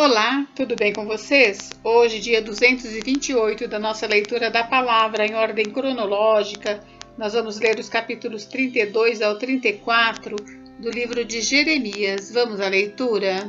Olá, tudo bem com vocês? Hoje, dia 228 da nossa leitura da palavra em ordem cronológica, nós vamos ler os capítulos 32 ao 34 do livro de Jeremias. Vamos à leitura?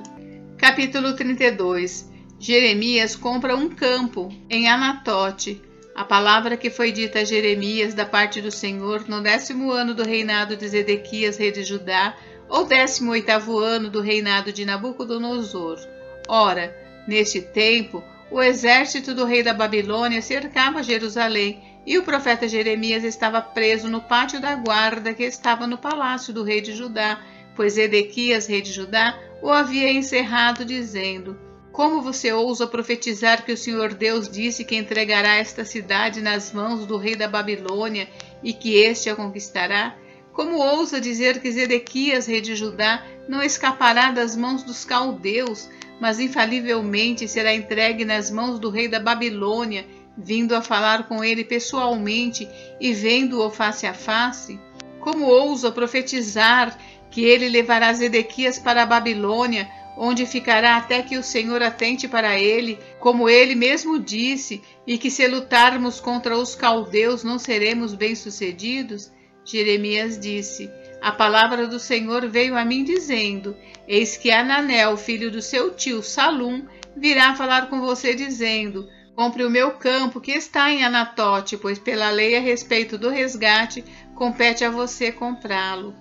Capítulo 32. Jeremias compra um campo em Anatote. A palavra que foi dita a Jeremias da parte do Senhor no 10º ano do reinado de Zedequias, rei de Judá, ou 18º ano do reinado de Nabucodonosor. Ora, neste tempo, o exército do rei da Babilônia cercava Jerusalém, e o profeta Jeremias estava preso no pátio da guarda que estava no palácio do rei de Judá, pois Zedequias, rei de Judá, o havia encerrado, dizendo: Como você ousa profetizar que o Senhor Deus disse que entregará esta cidade nas mãos do rei da Babilônia e que este a conquistará? Como ousa dizer que Zedequias, rei de Judá, não escapará das mãos dos caldeus, mas infalivelmente será entregue nas mãos do rei da Babilônia, vindo a falar com ele pessoalmente e vendo-o face a face? Como ousa profetizar que ele levará Zedequias para a Babilônia, onde ficará até que o Senhor atente para ele, como ele mesmo disse, e que se lutarmos contra os caldeus não seremos bem-sucedidos? Jeremias disse: A palavra do Senhor veio a mim dizendo: Eis que Ananel, filho do seu tio Salum, virá falar com você dizendo: Compre o meu campo que está em Anatote, pois pela lei a respeito do resgate compete a você comprá-lo.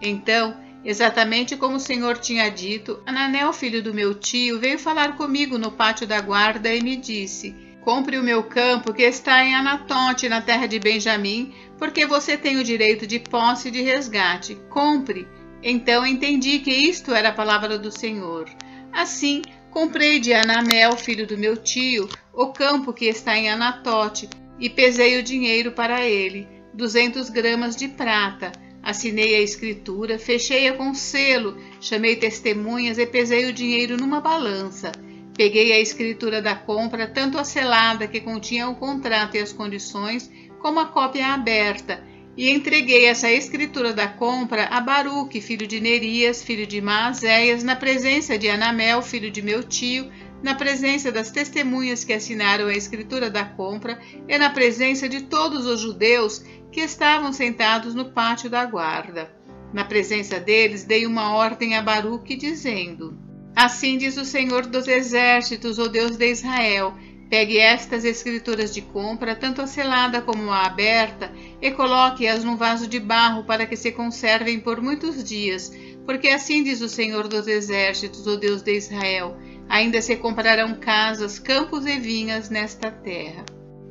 Então, exatamente como o Senhor tinha dito, Ananel, filho do meu tio, veio falar comigo no pátio da guarda e me disse: Compre o meu campo que está em Anatote, na terra de Benjamim, porque você tem o direito de posse e de resgate. Compre. Então entendi que isto era a palavra do Senhor. Assim, comprei de Anamel, filho do meu tio, o campo que está em Anatote, e pesei o dinheiro para ele, 200 gramas de prata. Assinei a escritura, fechei-a com selo, chamei testemunhas e pesei o dinheiro numa balança. Peguei a escritura da compra, tanto a selada que continha o contrato e as condições, como a cópia aberta, e entreguei essa escritura da compra a Baruque, filho de Nerias, filho de Maazéias, na presença de Anamel, filho de meu tio, na presença das testemunhas que assinaram a escritura da compra e na presença de todos os judeus que estavam sentados no pátio da guarda. Na presença deles, dei uma ordem a Baruque, dizendo: Assim diz o Senhor dos Exércitos, o Deus de Israel: Pegue estas escrituras de compra, tanto a selada como a aberta, e coloque-as num vaso de barro para que se conservem por muitos dias, porque assim diz o Senhor dos Exércitos, o Deus de Israel: Ainda se comprarão casas, campos e vinhas nesta terra.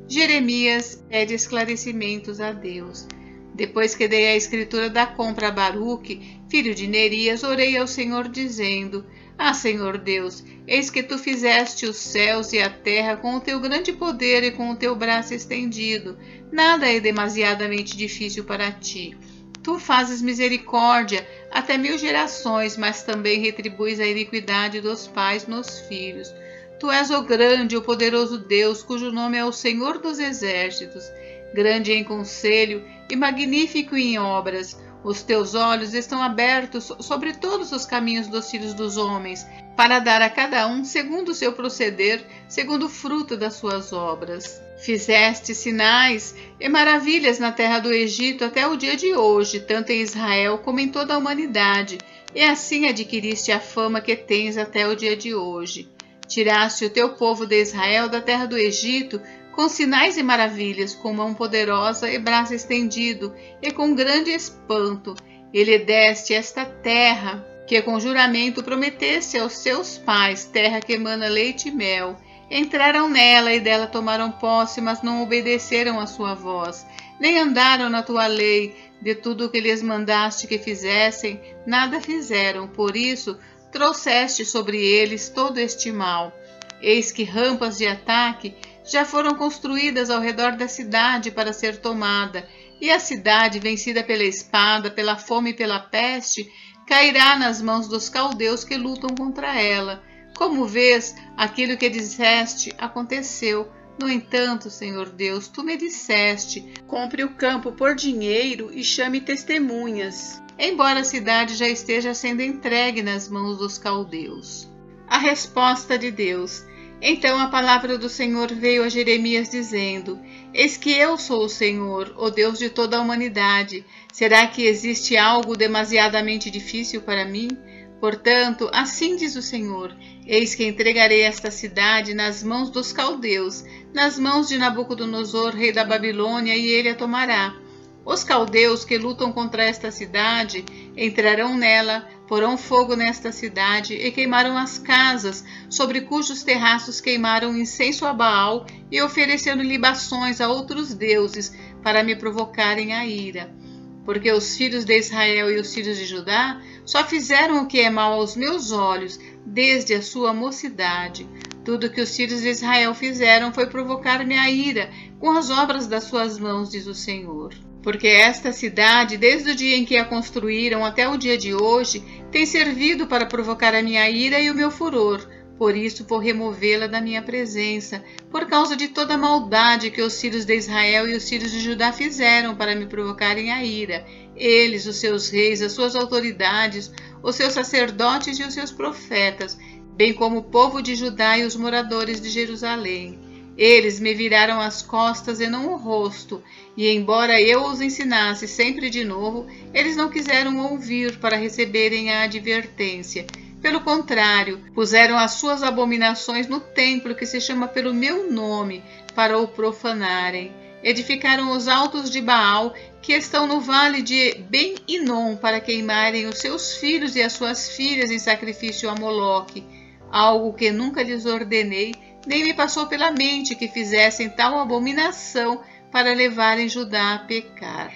Jeremias pede esclarecimentos a Deus. Depois que dei a escritura da compra a Baruque, filho de Nerias, orei ao Senhor dizendo: Ah, Senhor Deus, eis que tu fizeste os céus e a terra com o teu grande poder e com o teu braço estendido. Nada é demasiadamente difícil para ti. Tu fazes misericórdia até 1000 gerações, mas também retribuis a iniquidade dos pais nos filhos. Tu és o grande, o poderoso Deus, cujo nome é o Senhor dos Exércitos, grande em conselho e magnífico em obras. Os teus olhos estão abertos sobre todos os caminhos dos filhos dos homens, para dar a cada um segundo o seu proceder, segundo o fruto das suas obras. Fizeste sinais e maravilhas na terra do Egito até o dia de hoje, tanto em Israel como em toda a humanidade, e assim adquiriste a fama que tens até o dia de hoje. Tiraste o teu povo de Israel da terra do Egito, com sinais e maravilhas, com mão poderosa e braço estendido, e com grande espanto. E lhe deste esta terra, que com juramento prometeste aos seus pais, terra que emana leite e mel. Entraram nela e dela tomaram posse, mas não obedeceram à sua voz, nem andaram na tua lei. De tudo o que lhes mandaste que fizessem, nada fizeram. Por isso, trouxeste sobre eles todo este mal. Eis que rampas de ataque já foram construídas ao redor da cidade para ser tomada, e a cidade, vencida pela espada, pela fome e pela peste, cairá nas mãos dos caldeus que lutam contra ela. Como vês, aquilo que disseste aconteceu. No entanto, Senhor Deus, tu me disseste: compre o campo por dinheiro e chame testemunhas, embora a cidade já esteja sendo entregue nas mãos dos caldeus. A resposta de Deus. Então a palavra do Senhor veio a Jeremias dizendo: Eis que eu sou o Senhor, o Deus de toda a humanidade. Será que existe algo demasiadamente difícil para mim? Portanto, assim diz o Senhor: Eis que entregarei esta cidade nas mãos dos caldeus, nas mãos de Nabucodonosor, rei da Babilônia, e ele a tomará. Os caldeus que lutam contra esta cidade entrarão nela, porão fogo nesta cidade e queimarão as casas, sobre cujos terraços queimaram incenso a Baal e ofereceram libações a outros deuses para me provocarem a ira. Porque os filhos de Israel e os filhos de Judá só fizeram o que é mal aos meus olhos desde a sua mocidade. Tudo que os filhos de Israel fizeram foi provocar-me a ira com as obras das suas mãos, diz o Senhor. Porque esta cidade, desde o dia em que a construíram até o dia de hoje, tem servido para provocar a minha ira e o meu furor. Por isso vou removê-la da minha presença, por causa de toda a maldade que os filhos de Israel e os filhos de Judá fizeram para me provocarem a ira. Eles, os seus reis, as suas autoridades, os seus sacerdotes e os seus profetas, bem como o povo de Judá e os moradores de Jerusalém. Eles me viraram as costas e não o rosto, e embora eu os ensinasse sempre de novo, eles não quiseram ouvir para receberem a advertência. Pelo contrário, puseram as suas abominações no templo que se chama pelo meu nome, para o profanarem. Edificaram os altos de Baal, que estão no vale de Ben-Inom, para queimarem os seus filhos e as suas filhas em sacrifício a Moloque, algo que nunca lhes ordenei, nem me passou pela mente que fizessem tal abominação para levarem Judá a pecar.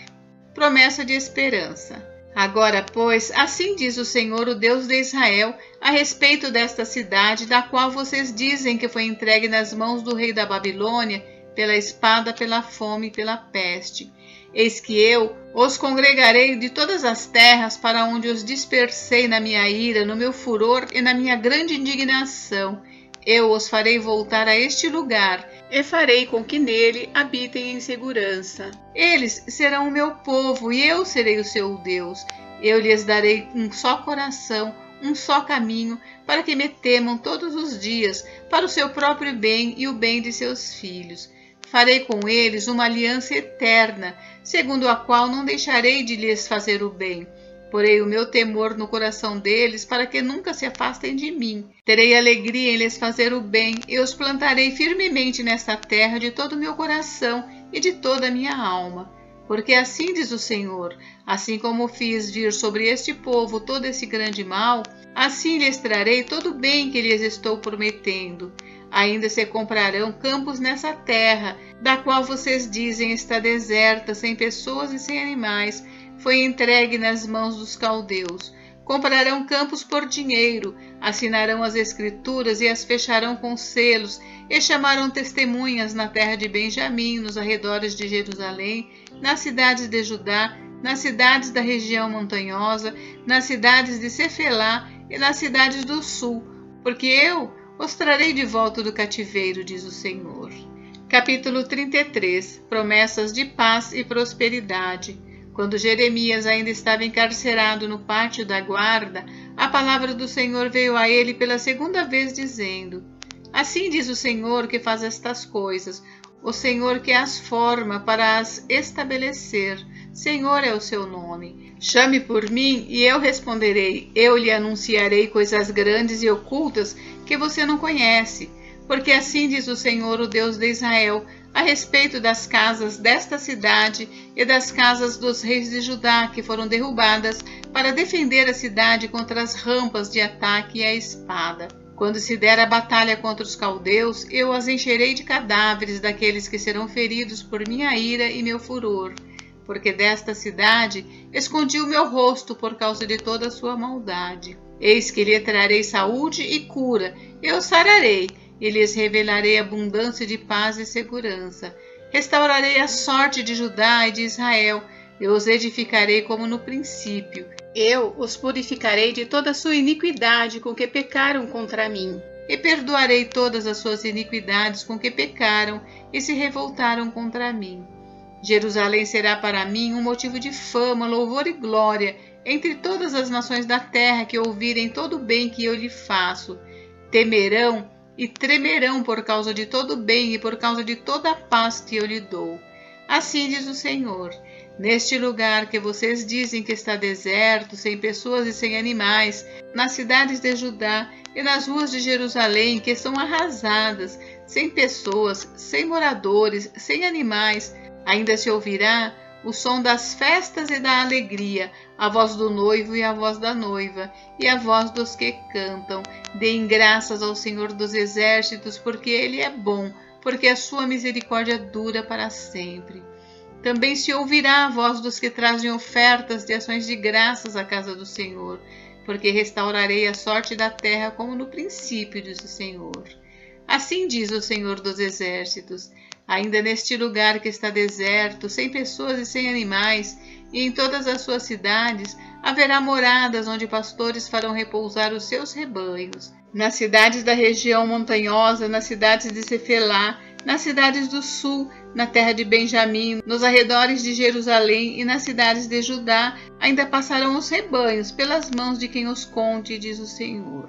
Promessa de esperança. Agora, pois, assim diz o Senhor, o Deus de Israel, a respeito desta cidade, da qual vocês dizem que foi entregue nas mãos do rei da Babilônia, pela espada, pela fome e pela peste. Eis que eu os congregarei de todas as terras para onde os dispersei na minha ira, no meu furor e na minha grande indignação. Eu os farei voltar a este lugar e farei com que nele habitem em segurança. Eles serão o meu povo e eu serei o seu Deus. Eu lhes darei um só coração, um só caminho, para que me temam todos os dias, para o seu próprio bem e o bem de seus filhos. Farei com eles uma aliança eterna, segundo a qual não deixarei de lhes fazer o bem. Porei o meu temor no coração deles, para que nunca se afastem de mim. Terei alegria em lhes fazer o bem, e os plantarei firmemente nesta terra de todo o meu coração e de toda a minha alma. Porque assim diz o Senhor, assim como fiz vir sobre este povo todo esse grande mal, assim lhes trarei todo o bem que lhes estou prometendo. Ainda se comprarão campos nessa terra, da qual vocês dizem está deserta, sem pessoas e sem animais, foi entregue nas mãos dos caldeus. Comprarão campos por dinheiro, assinarão as escrituras e as fecharão com selos, e chamarão testemunhas na terra de Benjamim, nos arredores de Jerusalém, nas cidades de Judá, nas cidades da região montanhosa, nas cidades de Cefelá e nas cidades do sul, porque eu os trarei de volta do cativeiro, diz o Senhor. Capítulo 33. Promessas de paz e prosperidade. Quando Jeremias ainda estava encarcerado no pátio da guarda, a palavra do Senhor veio a ele pela segunda vez, dizendo: Assim diz o Senhor que faz estas coisas, o Senhor que as forma para as estabelecer. Senhor é o seu nome. Chame por mim e eu responderei. Eu lhe anunciarei coisas grandes e ocultas que você não conhece. Porque assim diz o Senhor, o Deus de Israel, a respeito das casas desta cidade e das casas dos reis de Judá que foram derrubadas para defender a cidade contra as rampas de ataque e a espada. Quando se der a batalha contra os caldeus, eu as encherei de cadáveres daqueles que serão feridos por minha ira e meu furor. Porque desta cidade escondi o meu rosto por causa de toda a sua maldade. Eis que lhe trarei saúde e cura, eu sararei, e lhes revelarei abundância de paz e segurança. Restaurarei a sorte de Judá e de Israel, eu os edificarei como no princípio. Eu os purificarei de toda a sua iniquidade com que pecaram contra mim, e perdoarei todas as suas iniquidades com que pecaram e se revoltaram contra mim. Jerusalém será para mim um motivo de fama, louvor e glória entre todas as nações da terra que ouvirem todo o bem que eu lhe faço. temerão e tremerão por causa de todo o bem e por causa de toda a paz que eu lhe dou. Assim diz o Senhor: neste lugar que vocês dizem que está deserto, sem pessoas e sem animais, nas cidades de Judá e nas ruas de Jerusalém, que estão arrasadas, sem pessoas, sem moradores, sem animais, ainda se ouvirá o som das festas e da alegria, a voz do noivo e a voz da noiva, e a voz dos que cantam. Deem graças ao Senhor dos Exércitos, porque Ele é bom, porque a sua misericórdia dura para sempre. Também se ouvirá a voz dos que trazem ofertas de ações de graças à casa do Senhor, porque restaurarei a sorte da terra como no princípio, diz o Senhor. Assim diz o Senhor dos Exércitos: ainda neste lugar que está deserto, sem pessoas e sem animais, e em todas as suas cidades, haverá moradas onde pastores farão repousar os seus rebanhos. Nas cidades da região montanhosa, nas cidades de Cefelá, nas cidades do sul, na terra de Benjamim, nos arredores de Jerusalém e nas cidades de Judá, ainda passarão os rebanhos pelas mãos de quem os conte, diz o Senhor.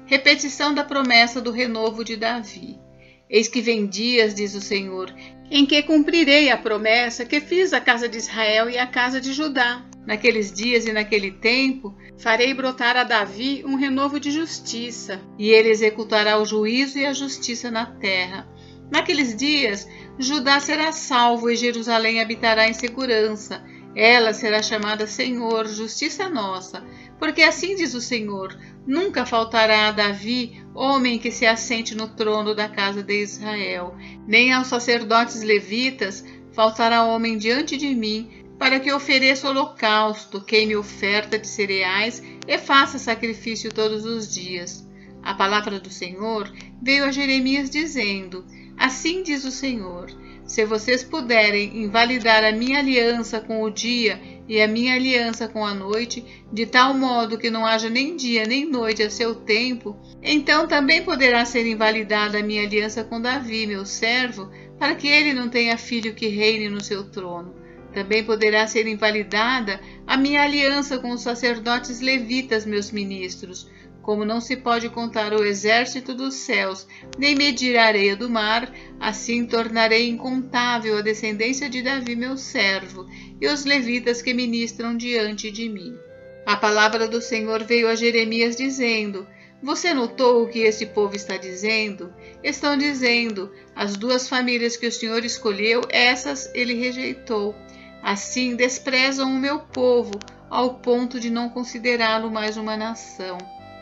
Repetição da promessa do renovo de Davi. Eis que vem dias, diz o Senhor, em que cumprirei a promessa que fiz à casa de Israel e à casa de Judá. Naqueles dias e naquele tempo, farei brotar a Davi um renovo de justiça, e ele executará o juízo e a justiça na terra. Naqueles dias, Judá será salvo e Jerusalém habitará em segurança. Ela será chamada Senhor, justiça nossa, porque assim diz o Senhor: nunca faltará a Davi homem que se assente no trono da casa de Israel, nem aos sacerdotes levitas faltará homem diante de mim, para que ofereça holocausto, queime oferta de cereais e faça sacrifício todos os dias. A palavra do Senhor veio a Jeremias dizendo: assim diz o Senhor: se vocês puderem invalidar a minha aliança com o dia e a minha aliança com a noite, de tal modo que não haja nem dia nem noite a seu tempo, então também poderá ser invalidada a minha aliança com Davi, meu servo, para que ele não tenha filho que reine no seu trono. Também poderá ser invalidada a minha aliança com os sacerdotes levitas, meus ministros. Como não se pode contar o exército dos céus, nem medir a areia do mar, assim tornarei incontável a descendência de Davi, meu servo, e os levitas que ministram diante de mim. A palavra do Senhor veio a Jeremias dizendo: você notou o que esse povo está dizendo? Estão dizendo: as duas famílias que o Senhor escolheu, essas ele rejeitou. Assim desprezam o meu povo, ao ponto de não considerá-lo mais uma nação.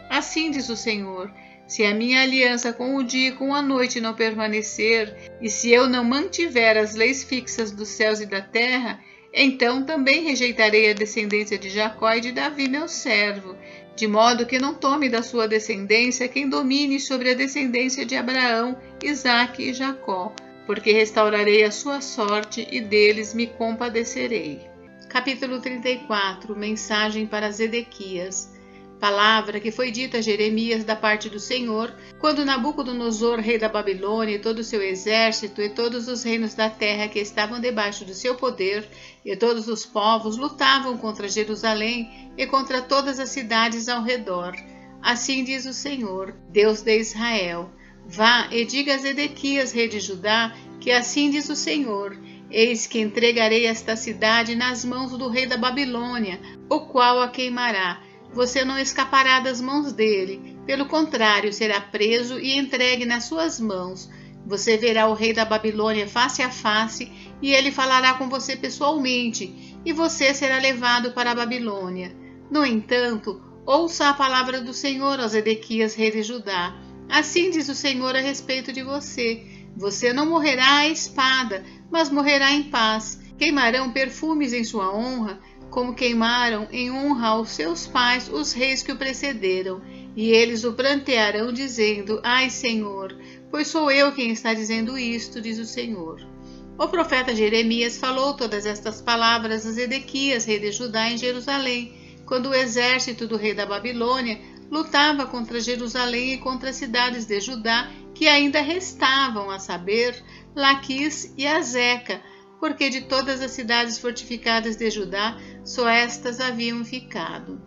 Assim diz o Senhor: se a minha aliança com o dia e com a noite não permanecer, e se eu não mantiver as leis fixas dos céus e da terra, então também rejeitarei a descendência de Jacó e de Davi, meu servo, de modo que não tome da sua descendência quem domine sobre a descendência de Abraão, Isaque e Jacó, porque restaurarei a sua sorte e deles me compadecerei. Capítulo 34. Mensagem para Zedequias. Palavra que foi dita a Jeremias da parte do Senhor, quando Nabucodonosor, rei da Babilônia, e todo o seu exército, e todos os reinos da terra que estavam debaixo do seu poder, e todos os povos lutavam contra Jerusalém e contra todas as cidades ao redor. Assim diz o Senhor, Deus de Israel: vá e diga a Zedequias, rei de Judá, que assim diz o Senhor: eis que entregarei esta cidade nas mãos do rei da Babilônia, o qual a queimará. Você não escapará das mãos dele, pelo contrário, será preso e entregue nas suas mãos. Você verá o rei da Babilônia face a face, e ele falará com você pessoalmente, e você será levado para a Babilônia. No entanto, ouça a palavra do Senhor, ó Zedequias, rei de Judá. Assim diz o Senhor a respeito de você: você não morrerá à espada, mas morrerá em paz. Queimarão perfumes em sua honra, como queimaram em honra aos seus pais os reis que o precederam, e eles o prantearão, dizendo: ai, Senhor, pois sou eu quem está dizendo isto, diz o Senhor. O profeta Jeremias falou todas estas palavras a Zedequias, rei de Judá, em Jerusalém, quando o exército do rei da Babilônia lutava contra Jerusalém e contra as cidades de Judá que ainda restavam, a saber, Laquis e Azeca, porque de todas as cidades fortificadas de Judá, só estas haviam ficado.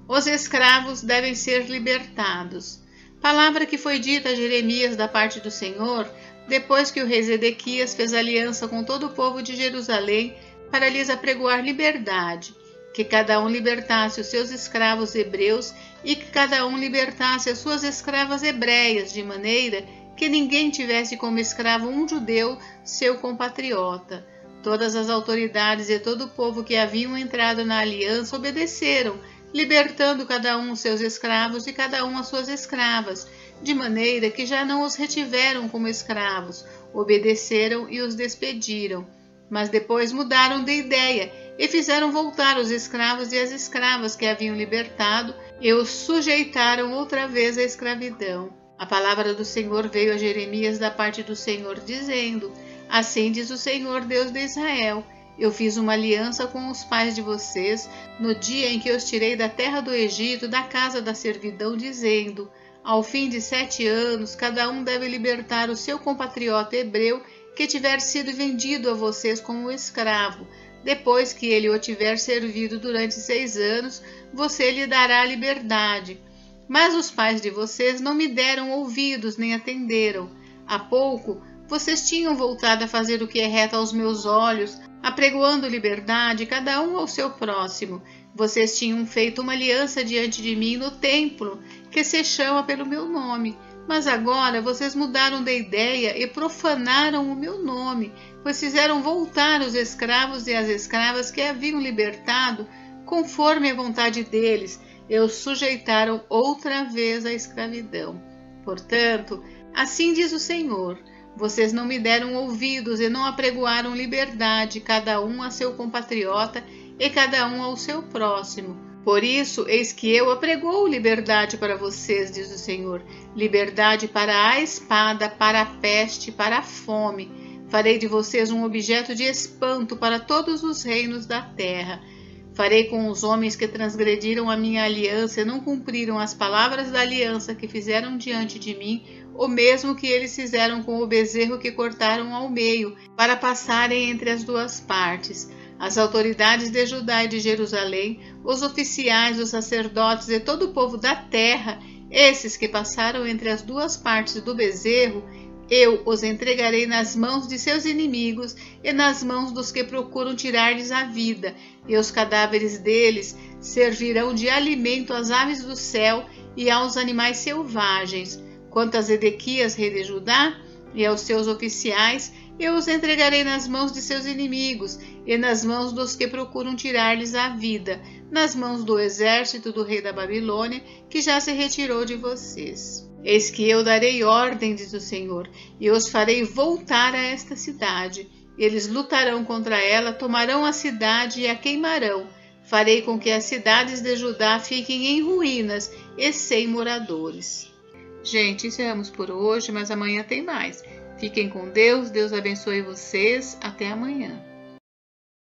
Os escravos devem ser libertados. Palavra que foi dita a Jeremias da parte do Senhor, depois que o rei Zedequias fez aliança com todo o povo de Jerusalém para lhes apregoar liberdade, que cada um libertasse os seus escravos hebreus e que cada um libertasse as suas escravas hebreias, de maneira que ninguém tivesse como escravo um judeu, seu compatriota. Todas as autoridades e todo o povo que haviam entrado na aliança obedeceram, libertando cada um os seus escravos e cada um as suas escravas, de maneira que já não os retiveram como escravos, obedeceram e os despediram. Mas depois mudaram de ideia e fizeram voltar os escravos e as escravas que haviam libertado e os sujeitaram outra vez à escravidão. A palavra do Senhor veio a Jeremias da parte do Senhor, dizendo: Assim diz o Senhor, Deus de Israel: Eu fiz uma aliança com os pais de vocês no dia em que os tirei da terra do Egito, da casa da servidão, dizendo: Ao fim de 7 anos, cada um deve libertar o seu compatriota hebreu que tiver sido vendido a vocês como escravo. Depois que ele o tiver servido durante 6 anos, você lhe dará a liberdade. Mas os pais de vocês não me deram ouvidos nem atenderam. Há pouco, vocês tinham voltado a fazer o que é reto aos meus olhos, apregoando liberdade cada um ao seu próximo. Vocês tinham feito uma aliança diante de mim no templo, que se chama pelo meu nome. Mas agora vocês mudaram de ideia e profanaram o meu nome, pois fizeram voltar os escravos e as escravas que haviam libertado, conforme a vontade deles, e os sujeitaram outra vez à escravidão. Portanto, assim diz o Senhor: Vocês não me deram ouvidos e não apregoaram liberdade, cada um a seu compatriota e cada um ao seu próximo. Por isso, eis que eu apregoo liberdade para vocês, diz o Senhor, liberdade para a espada, para a peste, para a fome. Farei de vocês um objeto de espanto para todos os reinos da terra. Farei com os homens que transgrediram a minha aliança e não cumpriram as palavras da aliança que fizeram diante de mim, o mesmo que eles fizeram com o bezerro que cortaram ao meio, para passarem entre as duas partes. As autoridades de Judá e de Jerusalém, os oficiais, os sacerdotes e todo o povo da terra, esses que passaram entre as duas partes do bezerro, eu os entregarei nas mãos de seus inimigos e nas mãos dos que procuram tirar-lhes a vida, e os cadáveres deles servirão de alimento às aves do céu e aos animais selvagens. Quanto a Zedequias, rei de Judá, e aos seus oficiais, eu os entregarei nas mãos de seus inimigos e nas mãos dos que procuram tirar-lhes a vida, nas mãos do exército do rei da Babilônia, que já se retirou de vocês. Eis que eu darei ordem, diz o Senhor, e os farei voltar a esta cidade. Eles lutarão contra ela, tomarão a cidade e a queimarão. Farei com que as cidades de Judá fiquem em ruínas e sem moradores. Gente, encerramos por hoje, mas amanhã tem mais. Fiquem com Deus, Deus abençoe vocês. Até amanhã.